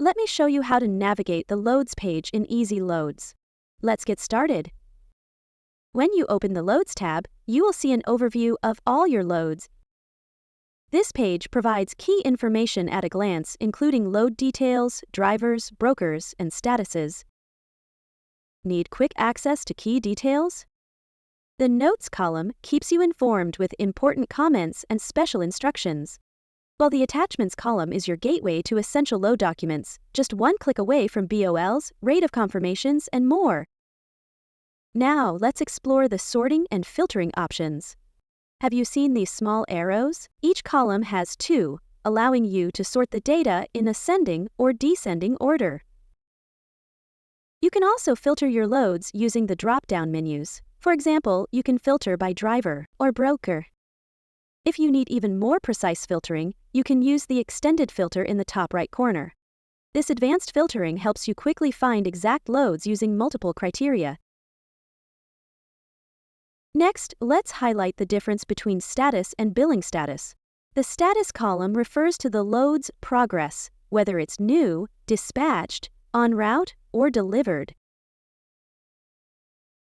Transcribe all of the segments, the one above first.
Let me show you how to navigate the Loads page in ezLoads. Let's get started. When you open the Loads tab, you will see an overview of all your loads. This page provides key information at a glance, including load details, drivers, brokers, and statuses. Need quick access to key details? The Notes column keeps you informed with important comments and special instructions, while the Attachments column is your gateway to essential load documents, just one click away from BOLs, rate of confirmations, and more. Now, let's explore the sorting and filtering options. Have you seen these small arrows? Each column has two, allowing you to sort the data in ascending or descending order. You can also filter your loads using the drop-down menus. For example, you can filter by driver or broker. If you need even more precise filtering, you can use the extended filter in the top right corner. This advanced filtering helps you quickly find exact loads using multiple criteria. Next, let's highlight the difference between status and billing status. The status column refers to the load's progress, whether it's new, dispatched, en route, or delivered.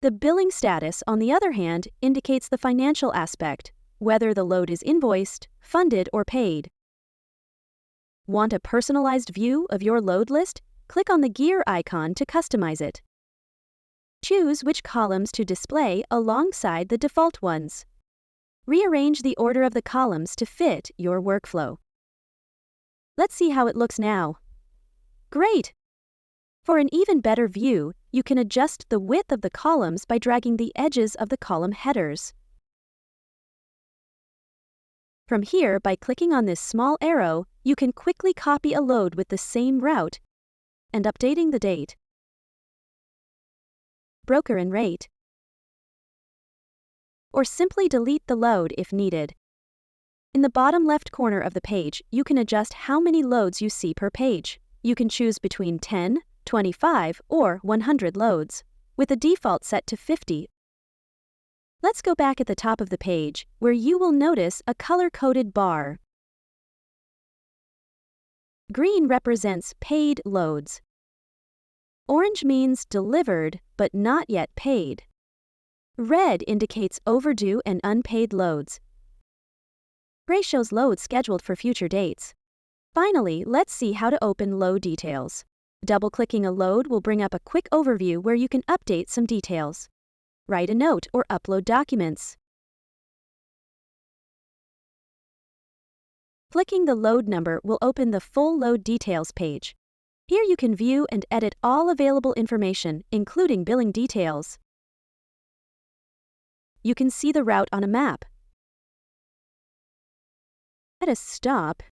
The billing status, on the other hand, indicates the financial aspect, whether the load is invoiced, funded, or paid. Want a personalized view of your load list? Click on the gear icon to customize it. Choose which columns to display alongside the default ones. Rearrange the order of the columns to fit your workflow. Let's see how it looks now. Great! For an even better view, you can adjust the width of the columns by dragging the edges of the column headers. From here, by clicking on this small arrow, you can quickly copy a load with the same route and updating the date, broker and rate, or simply delete the load if needed. In the bottom left corner of the page, you can adjust how many loads you see per page. You can choose between 10, 25, or 100 loads, with the default set to 50. Let's go back at the top of the page, where you will notice a color-coded bar. Green represents paid loads. Orange means delivered, but not yet paid. Red indicates overdue and unpaid loads. Gray shows loads scheduled for future dates. Finally, let's see how to open load details. Double-clicking a load will bring up a quick overview where you can update some details. Write a note or upload documents. Clicking the load number will open the full load details page. Here you can view and edit all available information, including billing details. You can see the route on a map. Add a stop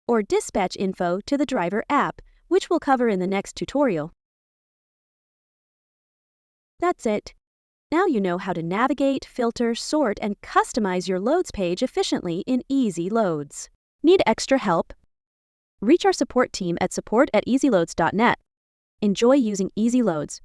or dispatch info to the driver app, which we'll cover in the next tutorial. That's it. Now you know how to navigate, filter, sort, and customize your loads page efficiently in ezLoads. Need extra help? Reach our support team at support@ezloads.net. Enjoy using ezLoads.